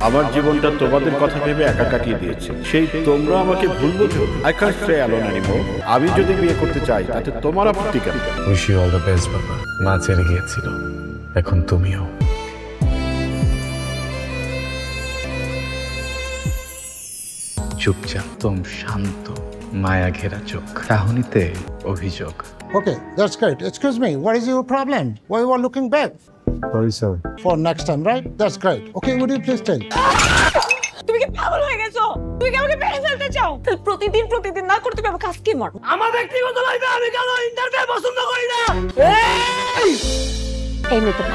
আমার জীবনটা তোমাদের কথা ভেবে একা কাটিয়ে দিয়েছে। সেই তোমরা আমাকে ভুল বোঝো। I can't stay alone anymore. আমি যদি বিয়ে করতে চাই তাতে তোমার আপত্তি কেন? Wish you all the best বাবা। মা ছেড়ে গিয়েছিল, এখন তুমিও। চুপচাপ, তুম শান্ত, মায়া ঘেরা চোখ, চাহনিতে অভিযোগ। Okay, that's great. Excuse me, what is your problem? Why you are looking back? Sorry sir. For next time, right? That's great. Okay, would you please tell? তুমি কি পাগল হয়ে গেছো? তুমি কি আমাকে মেরে ফেলতে চাও? প্রতিদিন না করতে পারবে কাজ কি মারো? আমার ব্যক্তিগত লাইফে আমি কেন ইন্টারফেয়ার পছন্দ করি না? এই মেয়ে তো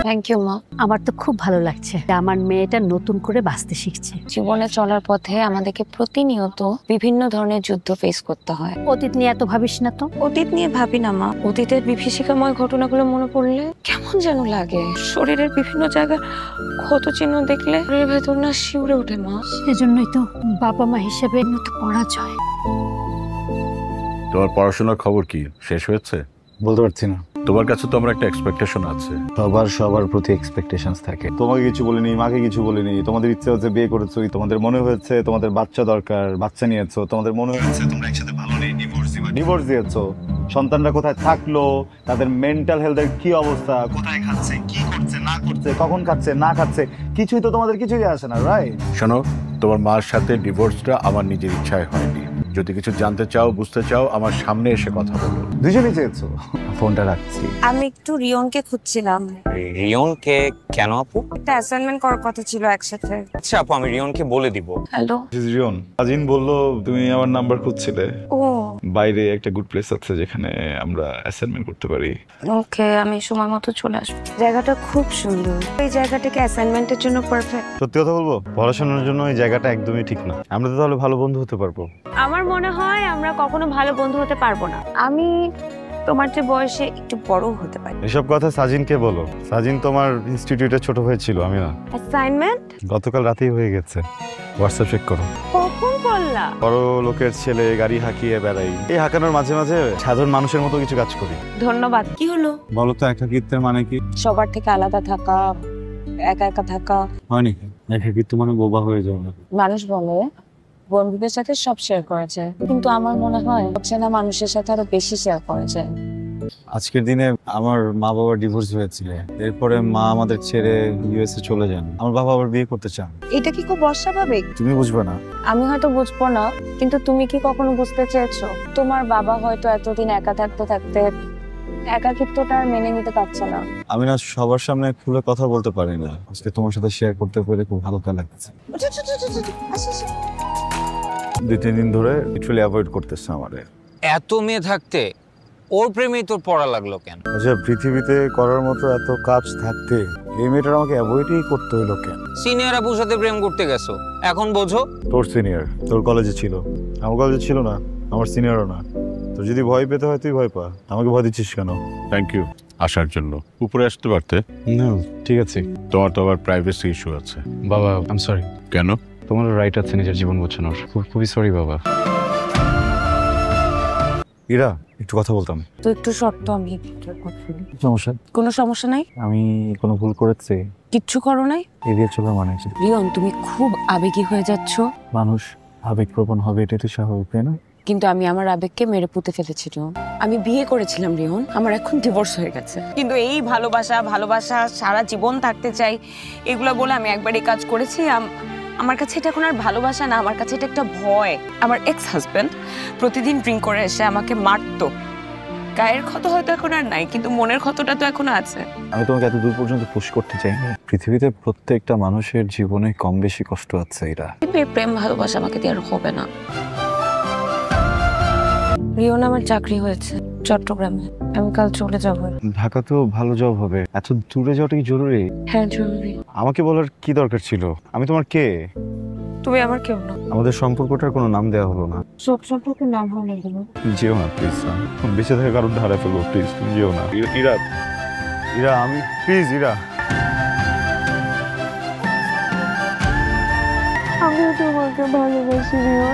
থ্যাংক ইউ মা। আমার তো খুব ভালো লাগছে যে আমার মেয়েটা নতুন করে বাঁচতে শিখছে। জীবনে চলার পথে আমাদেরকে প্রতিনিয়ত বিভিন্ন ধরনের যুদ্ধ ফেস করতে হয়। অতীত নিয়ে এত ভাবিস না তো। অতীত নিয়ে ভাবি না মা, অতীতের বিভীষিকাময় ঘটনাগুলো মনে পড়লে কেমন যেন লাগে। শরীরের বিভিন্ন জায়গায় ক্ষত চিহ্ন দেখলে শরীরের ভেতর না শিউরে ওঠে মা। সেজন্যই তো বাবা মা হিসেবে তো পরাজয়। তোমার পড়াশোনার খবর কি, শেষ হয়েছে? বলতে পারছি না। তোমার কাছে তো আমার একটা এক্সপেকটেশন আছে। সবার প্রতি এক্সপেকটেশনস থাকে। তোমাকে কিছু বলিনি, মাকে কিছু বলিনি। তোমাদের ইচ্ছে হচ্ছে বিয়ে করেছো, তোমাদের মনে হয়েছে তোমাদের বাচ্চা দরকার, বাচ্চা নিয়েছো। তোমাদের মনে হয়েছে তোমরা একসাথে ভালো নেই, ডিভোর্স দিয়েছো। সন্তানরা কোথায় থাকলো, তাদের মেন্টাল হেলথের কি অবস্থা, কোথায় খাচ্ছে, কি করছে না করছে, কখন খাচ্ছে না খাচ্ছে, কিছুই তো তোমাদের কিছুই আসে না, রাইট? শোনো, তোমার মার সাথে ডিভোর্সটা আমার নিজের ইচ্ছায় হয়নি। যদি কিছু জানতে চাও, বুঝতে চাও, আমার সামনে এসে কথা বলো। দুজনেই চেয়েছো। ফোনটা রাখছি। আমি একটু রিয়নকে খুঁজছিলাম। রিয়নকে কেন আপু? একটা অ্যাসাইনমেন্ট করার কথা ছিল একসাথে। আচ্ছা আপু, আমি রিয়নকে বলে দিব। হ্যালো রিয়ন, আজিন বললো তুমি আমার নাম্বার খুঁজছিলে। ও বাইরে একটা গুড প্লেস আছে যেখানে আমরা অ্যাসাইনমেন্ট করতে পারি। ওকে, আমি সময় মতো চলে আসবো। জায়গাটা খুব সুন্দর। এই জায়গাটাকে অ্যাসাইনমেন্টের জন্য পারফেক্ট। সত্যি কথা বলবো, পড়াশোনার জন্য এই জায়গাটা একদমই ঠিক না। আমরা তো তাহলে ভালো বন্ধু হতে পারবো। আমার মনে হয় আমরা কখনো ভালো বন্ধু হতে পারবো না। আমি তোমার যে বয়সে একটু বড় হতে পারি। এসব কথা সাজিনকে বলো। সাজিন তোমার ইনস্টিটিউটে ছোট হয়ে ছিল, আমি না। অ্যাসাইনমেন্ট গতকাল রাতেই হয়ে গেছে। হোয়াটসঅ্যাপ চেক করো। কখন করলা? বড় লোকের ছেলে, গাড়ি হাঁকিয়ে বেড়াই। এই হাঁকানোর মাঝে মাঝে সাধারণ মানুষের মতো কিছু কাজ করি। ধন্যবাদ। কি হলো? বলো তো একাকিত্বের মানে কি? সবার থেকে আলাদা থাকা, একা একা থাকা। হয় নাকি? একাকিত্ব মানে বোবা হয়ে যাওয়া। মানুষ বলে বন্ধুদের সাথে সব শেয়ার করা যায়, কিন্তু আমার মনে হয় অচেনা মানুষের সাথে আরো বেশি শেয়ার করা যায়। আজকের দিনে আমার মা বাবার ডিভোর্স হয়েছিল। এরপরে মা আমাদের ছেড়ে ইউএসএ চলে যান। আমার বাবা আবার বিয়ে করতে চান। এটা কি খুব অস্বাভাবিক? তুমি বুঝবে না। আমি হয়তো বুঝবো না, কিন্তু তুমি কি কখনো বুঝতে চেয়েছো তোমার বাবা হয়তো এতদিন একা থাকতে থাকতে একাকিত্বটা আর মেনে নিতে পারছে না? আমি না সবার সামনে খুলে কথা বলতে পারি না। আজকে তোমার সাথে শেয়ার করতে পেরে খুব ভালো লাগছে। 2-3 দিন ধরে লিটারালি অ্যাভয়েড করতেছে আমারে। এত মেয়ে থাকতে ওর প্রেমেই তোর পড়া লাগলো কেন? আচ্ছা, পৃথিবীতে করার মতো এত কাজ থাকতে এই মেয়েটার আমাকে অ্যাভয়েডই করতে হলো কেন? সিনিয়র আপুর সাথে প্রেম করতে গেছো, এখন বোঝো। তোর সিনিয়র তোর কলেজে ছিল, আমার কলেজে ছিল না, আমার সিনিয়রও না। তোর যদি ভয় পেতে হয় তুই ভয় পা, আমাকে ভয় দিচ্ছিস কেন? থ্যাংক ইউ আসার জন্য। উপরে আসতে পারতে। না ঠিক আছে। তোমার তো আবার প্রাইভেসি ইস্যু আছে। বাবা আই এম সরি। কেন? তোমার রাইট আছে নিজের জীবন বোঝানোর। খুবই সরি বাবা। ইরা, একটু কথা বলতাম। তো একটু শর্ত। আমি সমস্যা? কোনো সমস্যা নাই। আমি কোনো ভুল করেছি? কিচ্ছু করো নাই। এড়িয়ে চলার মানে কি? রিয়ন, তুমি খুব আবেগী হয়ে যাচ্ছ। মানুষ আবেগপ্রবণ হবে, এটাই তো স্বাভাবিক, তাই না? কিন্তু আমি আমার আবেগকে মেরে পুঁতে ফেলেছি রিয়ন। আমি বিয়ে করেছিলাম রিয়ন, আমার এখন ডিভোর্স হয়ে গেছে। কিন্তু এই ভালোবাসা সারা জীবন থাকতে চাই এগুলো বলে আমি একবার এই কাজ করেছি। আমার কাছে এটা এখন আর ভালোবাসা না, আমার কাছে এটা একটা ভয়। আমার এক্স হাজব্যান্ড প্রতিদিন ড্রিঙ্ক করে এসে আমাকে মারতো। গায়ের ক্ষত হয়তো এখন আর নাই, কিন্তু মনের ক্ষতটা তো এখনো আছে। আমি তোমাকে এত দূর পর্যন্ত পুশ করতে চাই না। পৃথিবীতে প্রত্যেকটা মানুষের জীবনে কম বেশি কষ্ট আছে, এরা। কিন্তু এই প্রেম ভালোবাসা আমাকে দিয়ে আর হবে না। রিয়ন, আমার চাকরি হয়েছে চট্টগ্রামে, আমি কাল চলে যাব। ঢাকা তো ভালো জব হবে, এত দূরে যাওয়াটা কি জরুরি? হ্যাঁ জরুরি। আমাকে বলার কি দরকার ছিল? আমি তোমার কে? তুমি আমার কেউ না। আমাদের সম্পর্কটার কোনো নাম দেওয়া হলো না। সব সম্পর্কের নাম হলো না। যেও না প্লিজ। বেঁচে থাকার কারণটা হারাই ফেলবো, প্লিজ তুমি যেও না। ইরা আমি প্লিজ। ইরা, আমিও তোমাকে ভালোবাসি রিয়ন।